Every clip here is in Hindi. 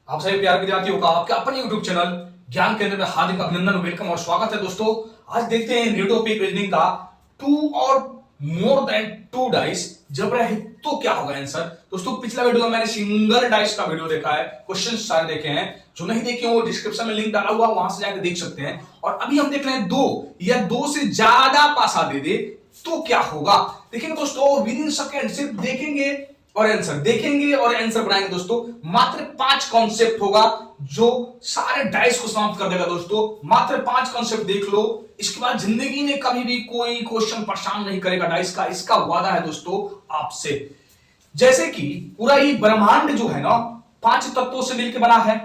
आप सभी प्यारे विद्यार्थियों का आपके अपने YouTube चैनल ज्ञान केंद्र में हार्दिक अभिनंदन, वेलकम और स्वागत है। दोस्तों आज देखते हैं न्यूटोपिक रीजनिंग का 2 और मोर देन 2 डाइस जब रहे तो क्या होगा आंसर। दोस्तों पिछला वीडियो में मैंने सिंगल डाइस का वीडियो देखा है, क्वेश्चन सारे देखे हैं। जो नहीं देखे वो डिस्क्रिप्शन में लिंक डाला हुआ, वहां से जाकर देख सकते हैं। और अभी हम देख रहे हैं 2 या 2 से ज्यादा पासा दे दे तो क्या होगा। देखेंगे दोस्तों विद इन सेकंड, सिर्फ देखेंगे और आंसर बनाएंगे। दोस्तों मात्र 5 कॉन्सेप्ट होगा जो सारे डाइस को समाप्त कर देगा। दोस्तों मात्र 5 कॉन्सेप्ट देख लो, इसके बाद जिंदगी में कभी भी कोई क्वेश्चन परेशान नहीं करेगा डाइस का, इसका वादा है दोस्तों आपसे। जैसे कि पूरा ही ब्रह्मांड जो है ना 5 तत्वों से मिलकर बना है।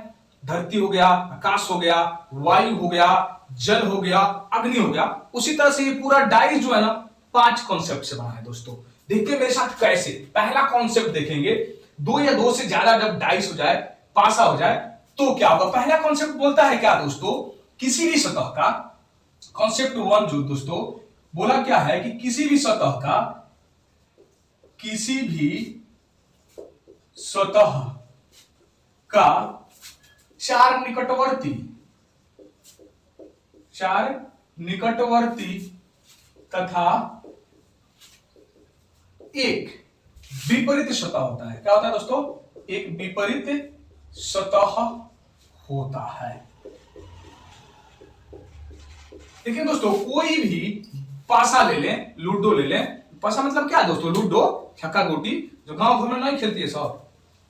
धरती हो गया, आकाश हो गया, वायु हो गया, जल हो गया, अग्नि हो गया। उसी तरह से ये पूरा डाइस जो है ना 5 कॉन्सेप्ट से बना है। दोस्तों देखिए मेरे साथ कैसे। पहला कॉन्सेप्ट देखेंगे, 2 या 2 से ज्यादा जब डाइस हो जाए, पासा हो जाए तो क्या होगा। पहला कॉन्सेप्ट बोलता है क्या दोस्तों, किसी भी सतह का, कॉन्सेप्ट 1 जो दोस्तों बोला क्या है कि किसी भी सतह का 4 निकटवर्ती तथा एक विपरीत सतह होता है। क्या होता है दोस्तों, एक विपरीत सतह होता है। देखिए दोस्तों कोई भी पासा ले लें, लूडो ले लें। पासा मतलब क्या है दोस्तों, लूडो, छक्का गोटी, जो गांव घर में नहीं खेलती है सब,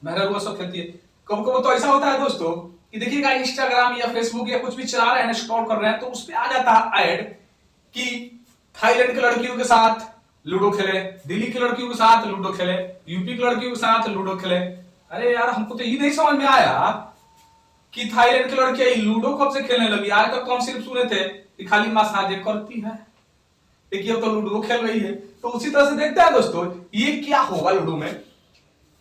मेरा वो सब खेलती है। कभी कभी तो ऐसा होता है दोस्तों कि देखिएगा इंस्टाग्राम या फेसबुक या कुछ भी चला रहे हैं, स्क्रॉल कर रहे हैं, तो उस पर आ जाता है ऐड कि थाईलैंड के लड़कियों के साथ लूडो खेले, दिल्ली की लड़कियों के साथ लूडो खेले, यूपी की लड़कियों के साथ लूडो खेले। अरे यार हमको तो ये नहीं समझ में आया कि थाईलैंड की लड़कियां लूडो कब से खेलने लगी। आज तक तो हम सिर्फ सुने थे कि खाली मसाजे करती है, देखिए तो लूडो खेल रही है। तो उसी तरह से देखते हैं दोस्तों ये क्या होगा। लूडो में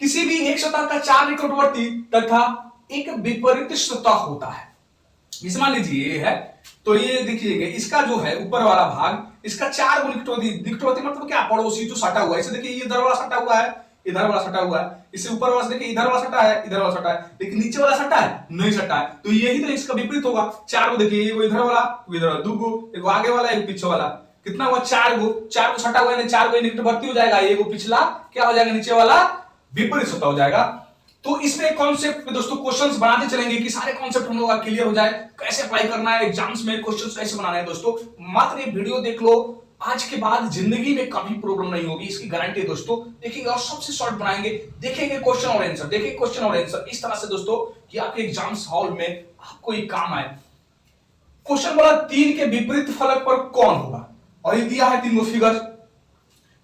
किसी भी एक सतह का 4 निकटवर्ती तथा एक विपरीत सतह होता है। इस मान लीजिए ये है, तो ये देखिएगा इसका जो है ऊपर वाला भाग, इसका 4 निकटवर्ती मतलब क्या, पड़ोसी जो सटा हुआ है। इसे देखिए इधर वाला सटा हुआ है, इधर वाला सटा हुआ है। इससे ऊपर वाला देखिए इधर वाला सटा है, इधर वाला सटा है, लेकिन नीचे वाला सटा है नहीं सटा है। तो यही तो इसका विपरीत होगा। 4 को देखिए, एगो इधर वाला, इधर वाला, 2 गो, एगो आगे वाला, एक पीछे वाला। कितना हुआ, 4 को सटा हुआ है, 4 को निकटवर्ती हो जाएगा, एगो पिछला क्या हो जाएगा, नीचे वाला विपरीत सतह हो जाएगा। तो इसमें कॉन्सेप्ट पे दोस्तों क्वेश्चंस बनाते चलेंगे कि सारे कॉन्सेप्ट हम लोग का क्लियर हो जाए, कैसे अप्लाई करना है एग्जाम्स में, क्वेश्चंस कैसे बनाना है। दोस्तों मात्र ये वीडियो देख लो, आज के बाद जिंदगी में कभी प्रॉब्लम नहीं होगी, इसकी गारंटी है दोस्तों। देखेंगे और सबसे शॉर्ट बनाएंगे, देखेंगे क्वेश्चन और आंसर, देखेंगे क्वेश्चन और आंसर इस तरह से दोस्तों कि आपके एग्जाम्स हॉल में आपको ये काम आए। क्वेश्चन बोला 3 के विपरीत फलक पर कौन होगा, और ये दिया है 3 गो फिगर। तो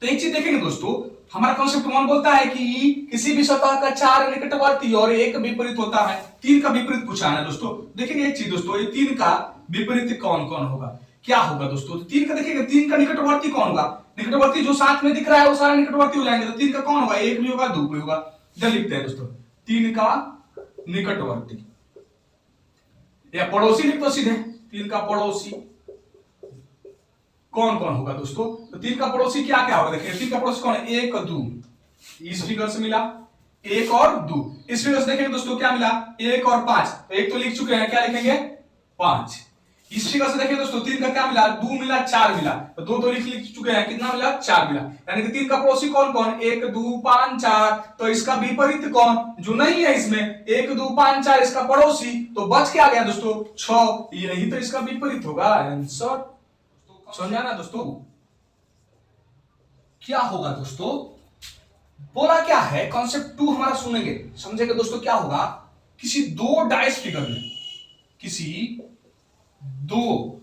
एक चीज देखेंगे दोस्तों, हमारा कॉन्सेप्ट 1 बोलता है कि किसी भी सतह का 4 निकटवर्ती और एक विपरीत होता है। 3 का विपरीत पूछा है दोस्तों। देखेंगे एक चीज दोस्तों, ये 3 का विपरीत कौन कौन होगा, क्या होगा दोस्तों। 3 का देखिएगा, 3 का निकटवर्ती कौन होगा। निकटवर्ती जो साथ में दिख रहा है वो सारे निकटवर्ती हो जाएंगे। तो 3 का कौन होगा, 1 भी होगा, 2 भी होगा। इधर लिखते हैं दोस्तों 3 का निकटवर्ती या पड़ोसी, लिख दो सीधे 3 का पड़ोसी कौन कौन होगा दोस्तों। तो 3 का पड़ोसी क्या क्या होगा, देखिए 3 का पड़ोसी कौन है, 1 2, इस फिगर से मिला 1 और 2। इस फिगर से देखेंगे दोस्तों क्या मिला, 1 और 5। तो 1 तो लिख चुके हैं, क्या लिखेंगे 5। इस फिगर से देखिए दोस्तों 3 का क्या मिला, 2 मिला, 4 मिला। तो 2 तो लिख चुके हैं, कितना मिला, 4 मिला। यानी कि 3 का पड़ोसी कौन कौन, 1 2 5 4। तो इसका विपरीत कौन, जो नहीं है इसमें, 1 2 5 4 इसका पड़ोसी, तो बच के आ गया दोस्तों 6। यही तो इसका विपरीत होगा आंसर। समझा ना दोस्तों, क्या होगा दोस्तों, बोला क्या है। कॉन्सेप्ट 2 हमारा सुनेंगे, समझेंगे दोस्तों क्या होगा। किसी 2 डाइस फिगर में, किसी 2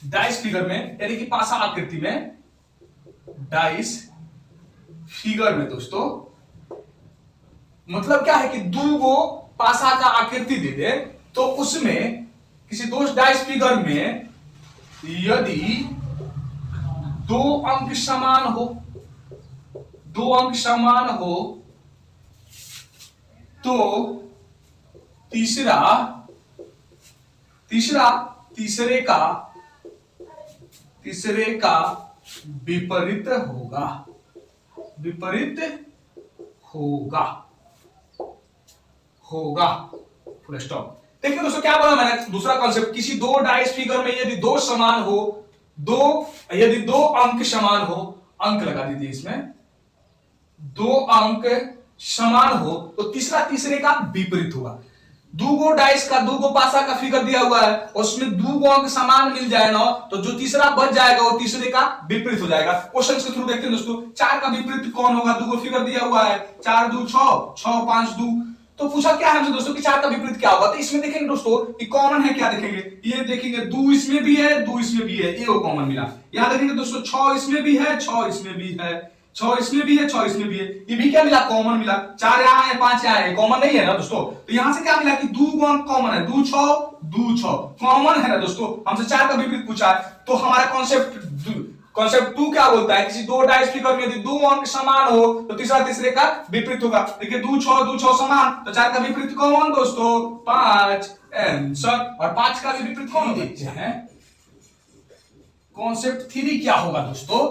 डाइस फिगर में, यानी कि पासा आकृति में, डाइस फिगर में दोस्तों मतलब क्या है कि 2 गो पासा का आकृति दे दे, तो उसमें किसी 2 डाइस फिगर में यदि 2 अंक समान हो, 2 अंक समान हो, तो तीसरे का विपरीत होगा, विपरीत होगा। Full stop. देखिए दोस्तों क्या बोला मैंने, दूसरा कॉन्सेप्ट, किसी दो डाइस फिगर में यदि दो समान हो, यदि दो अंक समान हो, अंक लगा दीजिए इसमें, दो अंक समान हो तो तीसरा तीसरे का विपरीत होगा। दूगो डाइस का, दूगो पासा का फिगर दिया हुआ है, उसमें दूगो अंक समान मिल जाए ना, तो जो तीसरा बच जाएगा वो तीसरे का विपरीत हो जाएगा। क्वेश्चन के थ्रू देखते हैं दोस्तों, 4 का विपरीत कौन होगा, दूगो फिगर दिया हुआ है, 4 2 6, 6 5 2, तो पूछा क्या है हमसे दोस्तों कि 4 का विपरीत क्या होगा। तो इसमें देखेंगे दोस्तों कि कॉमन है, क्या देखेंगे, ये देखेंगे 2 इसमें भी है, 2 इसमें भी है, ये वो कॉमन मिला। यहां देखेंगे दोस्तों 6 इसमें भी है, 6 इसमें भी है, 6 इसमें भी है, 6 इसमें भी है, ये भी क्या मिला, कॉमन मिला। 4 यहां है, 5 यहां है, कॉमन नहीं है ना दोस्तों। तो यहां से क्या मिला कि 2 अंक कॉमन है, 2 6 2 6 कॉमन है ना दोस्तों। हमसे 4 का विपरीत पूछा है, तो हमारा कॉन्सेप्ट 2 क्या बोलता है, किसी दो डाइस फिगर में यदि दो अंक समान हो तो तीसरा तीसरे का विपरीत होगा। देखिए 2 6 समान, तो 4 का विपरीत कौन दोस्तों, 5, आंसर। और 5 का भी विपरीत कौन देखते हैं, कॉन्सेप्ट 3 क्या होगा दोस्तों,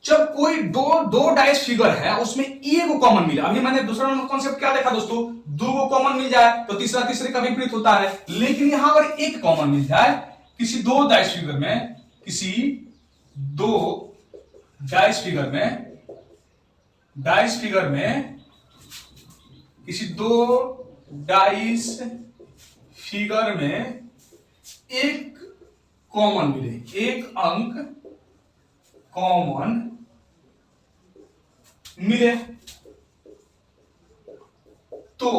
जब कोई दो डाइस फिगर है उसमें एक कॉमन मिला। अभी मैंने दूसरा नंबर कॉन्सेप्ट क्या देखा दोस्तों, दो कॉमन मिल जाए तो तीसरा तीसरे का विपरीत होता है, लेकिन यहां पर एक कॉमन मिल जाए, किसी दो डाइस फिगर में, किसी दो डाइस फिगर में, किसी दो डाइस फिगर में एक कॉमन मिले, एक अंक कॉमन मिले, तो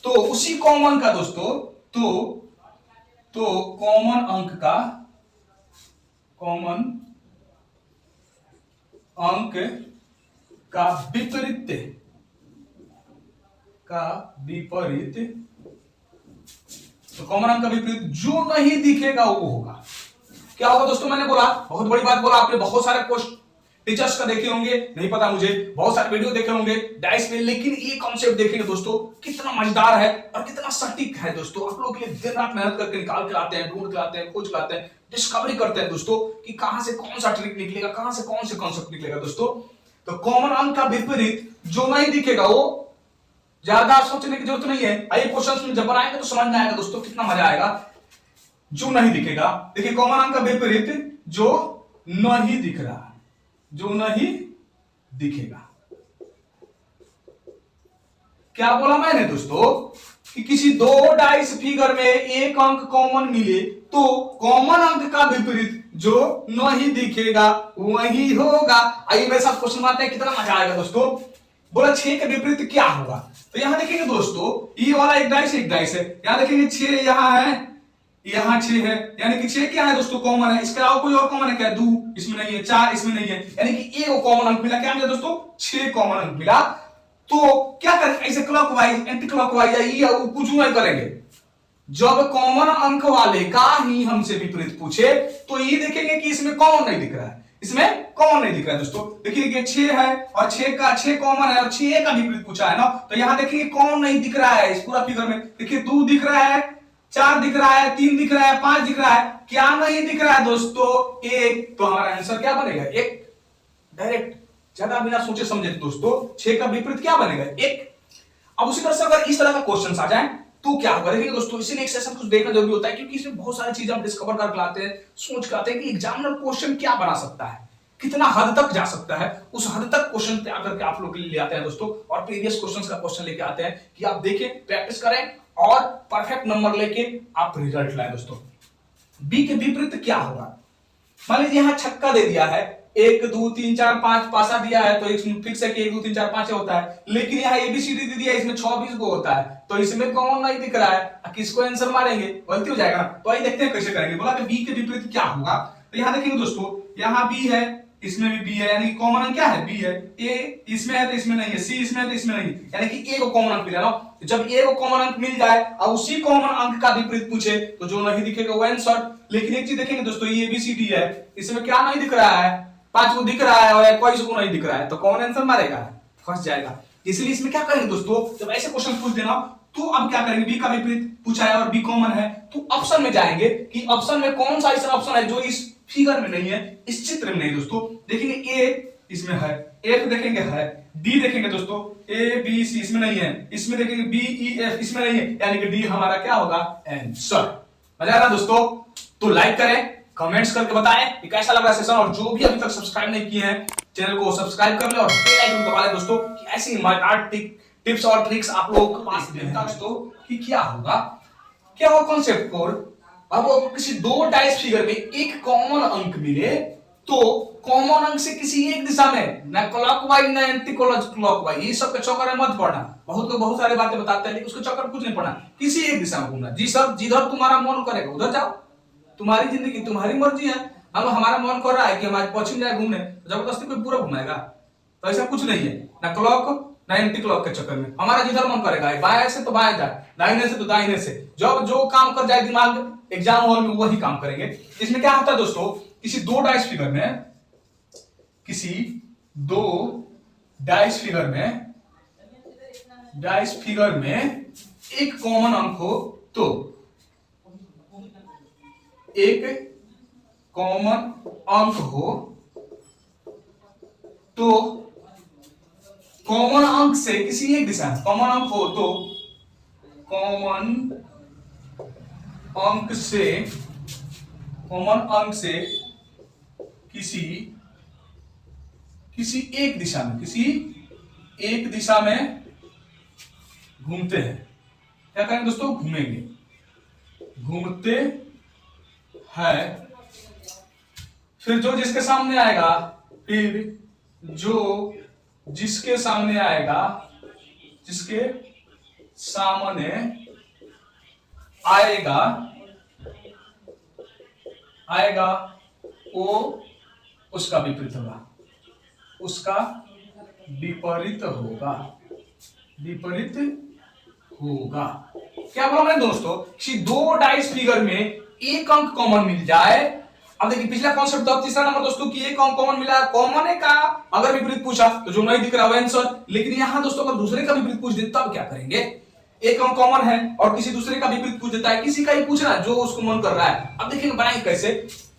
उसी कॉमन का दोस्तों, तो कॉमन अंक का विपरीत, तो कॉमन अंक का विपरीत जो नहीं दिखेगा वो होगा। क्या होगा दोस्तों, मैंने बोला, बहुत बड़ी बात बोला आपने, बहुत सारे क्वेश्चन टीचर्स का देखे होंगे, नहीं पता मुझे, बहुत सारे वीडियो देखे होंगे डाइस में, लेकिन ये कॉन्सेप्ट देखेंगे दोस्तों कितना मजेदार है और कितना सटीक है दोस्तों। आप लोग के लिए दिन रात मेहनत करके निकाल के लाते हैं, ढूंढ के लाते हैं, खोज के लाते हैं, डिस्कवरी करते हैं दोस्तों कि कहां से कौन सा ट्रिक निकलेगा, कहां से कौन से कॉन्सेप्ट निकलेगा दोस्तों। तो कॉमन अंक का विपरीत जो नहीं दिखेगा वो, ज्यादा सोचने की जरूरत नहीं है, आइए क्वेश्चन में जब बनाएंगे तो समझ में आएगा दोस्तों, कितना मजा आएगा। जो नहीं दिखेगा, देखिए कॉमन अंक का विपरीत जो नहीं दिख रहा, जो नहीं दिखेगा। क्या बोला मैंने दोस्तों कि किसी दो डाइस फिगर में एक अंक कॉमन मिले तो कॉमन अंक का विपरीत जो नहीं दिखेगा वही होगा। आइए मेरे साथ क्वेश्चन मारते हैं, कितना मजा आएगा दोस्तों। बोला 6 के विपरीत क्या होगा, तो यहां देखेंगे दोस्तों, ये वाला एक डाइस है, यहां देखेंगे 6 यहां है, यहां 6 है, यानी कि 6 क्या है दोस्तों, कॉमन है। इसके अलावा कोई और कॉमन है क्या, 2 इसमें नहीं है, 4 इसमें नहीं है, यानी कि एक कॉमन अंक मिला। क्या मिला दोस्तों, 6 कॉमन अंक मिला। तो क्या करें, ऐसे क्लॉकवाइज एंटी क्लॉकवाइज ये कुछ नहीं करेंगे। जब कॉमन अंक वाले का ही हमसे विपरीत पूछे तो ये देखेंगे कि इसमें कॉमन नहीं दिख रहा है, इसमें कॉमन नहीं दिख रहा है दोस्तों। देखिए 6 है और 6 कॉमन है और 6 का विपरीत पूछा है ना, तो यहां देखिए कॉमन नहीं दिख रहा है इस पूरा फिगर में। देखिए 2 दिख रहा है, 4 दिख रहा है, 3 दिख रहा है, 5 दिख रहा है, क्या नहीं दिख रहा है दोस्तों, 1। तो हमारा आंसर क्या बनेगा, 1। डायरेक्ट, ज्यादा बिना सोचे समझे दोस्तों, 6 का विपरीत क्या बनेगा, 1। अब उसी तरह से अगर इस तरह का क्वेश्चन आ जाए तो क्या होगा, देखिए दोस्तों, इसीलिए एक सेशन कुछ देखना जरूरी होता है, क्योंकि इसमें बहुत सारी चीजें हम डिस्कवर करके लाते हैं, सोच के आते हैं कि एग्जामिनर क्वेश्चन क्या बना सकता है, कितना हद तक जा सकता है, उस हद तक क्वेश्चन तैयार करके आप लोग के लिए ले आते हैं दोस्तों। और प्रीवियस क्वेश्चंस का क्वेश्चन लेके आते हैं कि आप देखें, प्रैक्टिस करें और परफेक्ट नंबर लेके आप रिजल्ट लाएं दोस्तों। बी के विपरीत क्या होगा, मान लीजिए यहां छक्का दे दिया है, 1 2 3 4 5 पासा दिया है, तो इसमें फिक्स है कि 1 2 3 4 5 होता है, लेकिन यहाँ एबीसीडी दे दिया है, इसमें 26 को होता है, तो इसमें कौन नहीं दिख रहा है, किसको आंसर मारेंगे, गलती हो जाएगा ना। तो आइए देखते हैं कैसे करेंगे। बोला कि बी के विपरीत क्या होगा, तो यहां देखेंगे दोस्तों, यहाँ बी है, इसमें भी बी है, यानी कि कॉमन अंक क्या है, बी है। ए इसमें है तो इसमें नहीं है, सी इसमें है तो इसमें नहीं, यानी कि ए को कॉमन अंक मिला ना। जब ए को कॉमन अंक मिल जाए और उसी कॉमन अंक का विपरीत पूछे तो जो नहीं दिखेगा वो आंसर। लेकिन एक चीज देखेंगे दोस्तों, ये एबीसीडी है, इसमें क्या नहीं दिख रहा है, 5 को दिख रहा है और 21 को नहीं दिख रहा है, तो कौन आंसर मारेगा, फंस जाएगा। इसलिए इसमें क्या करेंगे दोस्तों, जब ऐसे क्वेश्चन पूछ देना तो अब क्या करेंगे, बी का विपरीत पूछा है और बी कॉमन है, तो ऑप्शन में जाएंगे कि ऑप्शन में कौन सा ऐसा ऑप्शन है जो इस फिगर में नहीं है, इस चित्र में नहीं दोस्तों। देखेंगे ए इसमें है, एफ देखेंगे है, डी देखेंगे दोस्तों ए बी सी इसमें नहीं है, इसमें देखेंगे बी ई एफ इसमें नहीं है, यानी कि डी हमारा क्या होगा आंसर। मजा आ रहा दोस्तों? तो लाइक करें, कमेंट्स करके बताएं कि कैसा लगा सेशन, और जो भी अभी तक सब्सक्राइब नहीं किए हैं चैनल को सब्सक्राइब कर ले और बेल आइकन दबा लें दोस्तों, कि ऐसी मजेदार टिप्स और ट्रिक्स आप लोगों के पास देता हूं दोस्तों। कि क्या होगा कॉन्सेप्ट कोड, अब किसी दो डाइस फिगर में एक कॉमन अंक मिले तो कॉमन अंक से किसी एक दिशा में, ना क्लॉकवाइज ना एंटी क्लॉकवाइज, ये सब के चक्कर में मत पड़ना। बहुत लोग बहुत सारे बातें बताते हैं लेकिन उसके चक्कर में कुछ नहीं पड़ना, किसी एक दिशा में घूमना। जी सर, जिधर तुम्हारा मन करेगा उधर जाओ, तुम्हारी जिंदगी तुम्हारी मर्जी है। हम हमारा मन कर रहा है कि हमारे पश्चिम जाए घूमने, जबरदस्ती कोई पूरा घुमाएगा? तो ऐसा कुछ नहीं है, ना क्लॉक ना एंटी क्लॉक के चक्कर में। हमारा जिधर मन करेगा, बाएं से तो बाएं जाए, दाहिने से तो दाहिने से, जब जो काम कर जाए दिमाग एग्जाम हॉल में वही काम करेंगे। इसमें क्या होता है दोस्तों, किसी दो डाइस फिगर में, किसी दो डाइस फिगर में एक कॉमन अंक हो तो, एक कॉमन अंक हो तो कॉमन अंक से किसी एक दिशा, कॉमन अंक हो तो कॉमन अंक से किसी एक दिशा में घूमते हैं। क्या करेंगे दोस्तों? घूमते हैं। फिर जो जिसके सामने आएगा, जिसके सामने आएगा वो उसका विपरीत होगा। क्या बोला मैंने दोस्तों? कि दो डाइस फिगर में एक अंक कॉमन मिल जाए। अब देखिए पिछला कॉन्सेप्ट था, तीसरा नंबर दोस्तों कि एक अंक कॉमन मिला, कॉमन है का अगर विपरीत पूछा तो जो नहीं दिख रहा वो आंसर। लेकिन यहां दोस्तों अगर दूसरे का विपरीत पूछ दे तब क्या करेंगे? एक अंक कॉमन है और किसी दूसरे का विपरीत पूछ देता है, किसी का ही पूछना जो उसको मन कर रहा है। अब देखेंगे बनाएंगे कैसे।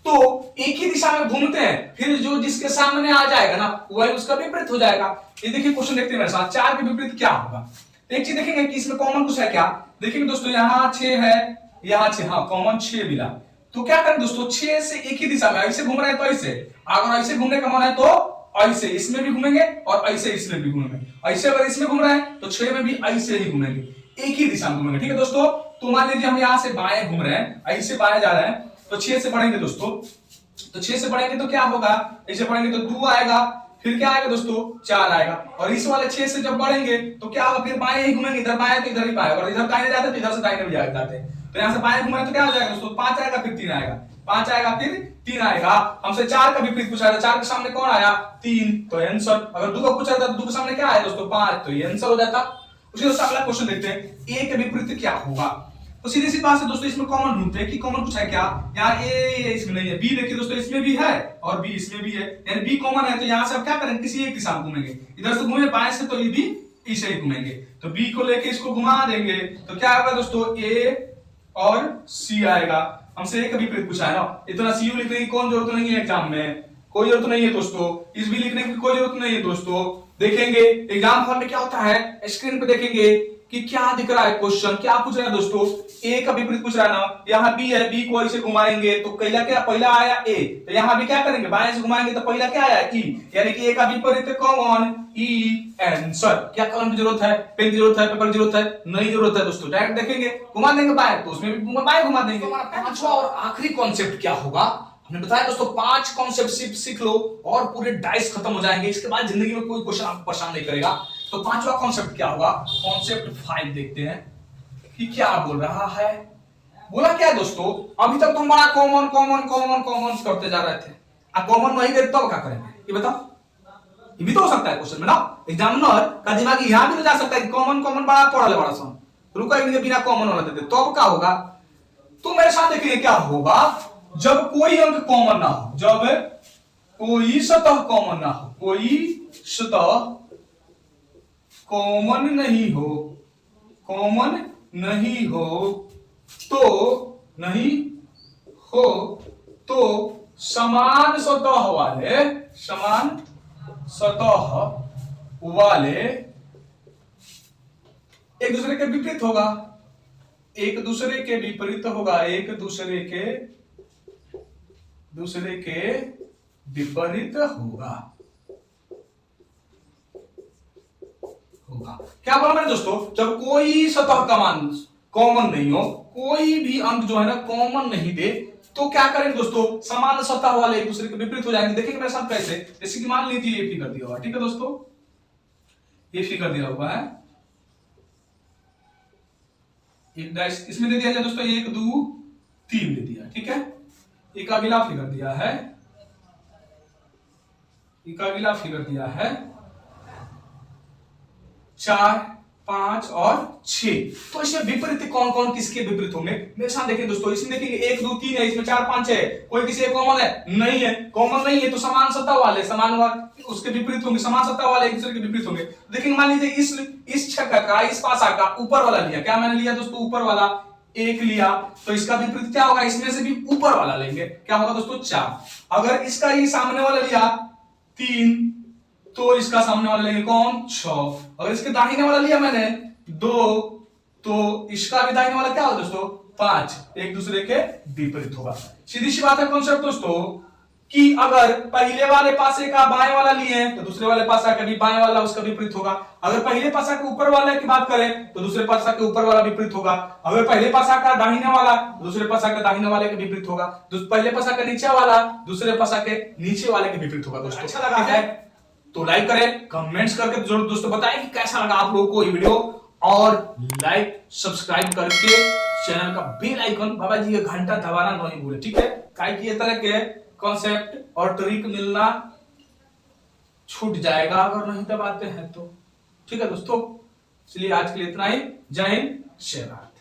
तो एक ही दिशा में घूमते हैं, फिर जो जिसके सामने आ जाएगा ना वही उसका विपरीत हो जाएगा। ये देखिए क्वेश्चन देखते हैं मेरे साथ, 4 के विपरीत क्या होगा। एक चीज देखेंगे कि इसमें कॉमन कुछ है क्या। देखेंगे दोस्तों यहाँ 6 है, यहाँ 6, हाँ कॉमन 6 मिला। तो क्या करें दोस्तों, 6 से एक ही दिशा में, ऐसे घूम रहे हैं तो ऐसे, अगर ऐसे घूमने का मन है तो ऐसे इसमें भी घूमेंगे और ऐसे इसमें भी घूमेंगे। ऐसे अगर इसमें घूम रहे हैं तो 6 में भी ऐसे ही घूमेंगे, एक ही दिशा में घूमेंगे। ठीक है दोस्तों, तो मान लीजिए हम यहाँ से बाएं घूम रहे हैं, ऐसे बाएं जा रहे हैं, तो 6 से बढ़ेंगे दोस्तों, तो 6 से बढ़ेंगे तो क्या होगा, ऐसे बढ़ेंगे तो 2 आएगा, फिर क्या आएगा दोस्तों 4 आएगा। और इस वाले 6 से जब बढ़ेंगे तो क्या होगा, फिर बाएं ही घूमेंगे, इधर बाएं तो इधर ही बाएं, और इधर दाहिने जाते तो इधर से दाहिने भी जाते हैं। तो यहाँ से बाएं घूमेंगे तो क्या हो जाएगा दोस्तों, 5 आएगा, फिर 3 आएगा, 5 आएगा, फिर 3 आएगा। हमसे 4 का विपरीत पूछा था, 4 के सामने कौन आया, 3, तो आंसर। अगर 2 का पूछा था तो 2 के सामने क्या आया दोस्तों, 5, तो ये आंसर हो जाता। उसी तरह अगला क्वेश्चन देखते हैं, ए के विपरीत क्या होगा। तो सीधी सी बात है दोस्तों, इसमें कॉमन ढूंढते हैं कि कॉमन कुछ है क्या। यहाँ ए इसमें नहीं है, बी देखिए दोस्तों इसमें भी है और बी इसमें भी है, यानी बी कॉमन है। तो यहाँ से अब क्या करेंगे, किसी एक दिशा में घूमेंगे, इधर से घूमे बाएं से तो ये भी इसे ही घूमेंगे, तो बी को लेके इसको घुमा देंगे तो क्या होगा दोस्तों, ए और सी आएगा। हमसे ए का विपरीत पूछा है ना, इतना सी यू लिखने की कौन जरूरत नहीं है एग्जाम में, कोई जरूरत नहीं है दोस्तों। इस भी लिखने की कोई जरूरत नहीं है दोस्तों। देखेंगे एग्जाम हॉल में क्या होता है, स्क्रीन पे देखेंगे कि क्या दिख रहा है क्वेश्चन, क्या पूछ रहा है दोस्तों, ए का विपरीत पूछ रहा है ना। यहाँ बी है, बी को ऐसे घुमाएंगे तो पहला आया ए, तो यहाँ भी क्या करेंगे, बाएं से घुमाएंगे तो पहला क्या आया ई, यानी कि ए का विपरीत कौन, ई, आंसर। क्या कलम की जरूरत है, पेन की जरूरत है, पेपर की जरूरत है, नहीं जरूरत है दोस्तों। डायरेक्ट देखेंगे, घुमा देंगे बाएं तो उसमें भी बाएं घुमा देंगे। पांचवा और आखिरी कॉन्सेप्ट क्या होगा, हमने बताया दोस्तों 5 कॉन्सेप्ट सीख लो और पूरे डाइस खत्म हो जाएंगे। इसके बाद जिंदगी में कोई क्वेश्चन आपको परेशान नहीं करेगा। तो 5वां कॉन्सेप्ट क्या होगा, कॉन्सेप्ट 5 देखते हैं कि क्या बोल रहा है। बोला क्या दोस्तों, अभी तक तुम बड़ा कॉमन करते जा रहे थे, अब कॉमन नहीं देते तो क्या करेंगे ये बताओ। ये भी तो हो सकता है क्वेश्चन में ना, एग्जामिनर का दिमाग यहां भी तो जा सकता है कि कॉमन बड़ा पढ़ा बड़ा सा, रुका इनके बिना कॉमन वाला देते तो अब क्या होगा। तो मेरे साथ देखिए क्या होगा, जब कोई अंक कॉमन ना हो, जब कोई सतह कॉमन ना हो, कोई सतह कॉमन नहीं हो तो समान सतह वाले एक दूसरे के विपरीत होगा, एक दूसरे के विपरीत होगा, एक दूसरे के विपरीत होगा। क्या बोला मैंने दोस्तों, जब कोई सतह का मान कॉमन नहीं हो, कोई भी अंक जो है ना कॉमन नहीं दे, तो क्या करेंगे दोस्तों, समान सतह वाले एक दूसरे के विपरीत हो जाएंगे। देखिए मेरे साथ कैसे, जैसे कि मान लीजिए ये फिगर दिया हुआ, ठीक है दोस्तों, ये फिगर दिया हुआ है, एक डैश इसमें दे दिया जाए दोस्तों, 1 2 3 दे दिया, ठीक है। एक अगला फिगर दिया है, एक अगला फिगर दिया है 4 5 और 6। तो इसमें विपरीत कौन कौन किसके विपरीत होंगे मेरे साथ देखिए दोस्तों, इसमें देखेंगे 1 2 3 है, इसमें 4 5 है, कोई किसी कॉमन है नहीं है, कॉमन नहीं है तो समान सतह वाले समान उसके विपरीत होंगे, समान सतह वाले एक दूसरे के विपरीत होंगे। देखिए मान लीजिए इस छक्का का, इस पासा का ऊपर वाला लिया, क्या मैंने लिया दोस्तों, ऊपर वाला 1 लिया, तो इसका विपरीत क्या होगा, इसमें से भी ऊपर वाला लेंगे, क्या होगा दोस्तों 4। अगर इसका ये सामने वाला लिया 3, तो इसका सामने वाला लेंगे कौन 6। अगर इसके दाहिने वाला लिया मैंने 2, तो इसका भी दाहिने वाला क्या होगा दोस्तों 5, एक दूसरे के विपरीत होगा। सीधी सी बात है कॉन्सेप्ट दोस्तों, कि अगर पहले वाले पासे का बाएं वाला लिए तो दूसरे वाले पासा का भी बाएं वाला उसका विपरीत होगा। अगर पहले पासा के ऊपर वाले की बात करें तो दूसरे पासा के ऊपर वाला विपरीत होगा। अगर पहले पासा का दाहिने वाला दूसरे पासा का दाहिने वाले के विपरीत होगा। पहले पासा का नीचे वाला दूसरे पासा के नीचे वाले के विपरीत होगा। दोस्तों अच्छा लगा है तो लाइक करें, कमेंट्स करके जरूर दोस्तों बताएं कि कैसा लगा आप लोगों को ये वीडियो, और लाइक सब्सक्राइब करके चैनल का बेल आइकन बाबा जी का घंटा दबाना नहीं भूले, ठीक है। काहे कि ये तरह के कॉन्सेप्ट और ट्रिक मिलना छूट जाएगा अगर नहीं दबाते हैं तो, ठीक है दोस्तों। इसलिए आज के लिए इतना ही। जय हिंद, जय भारत।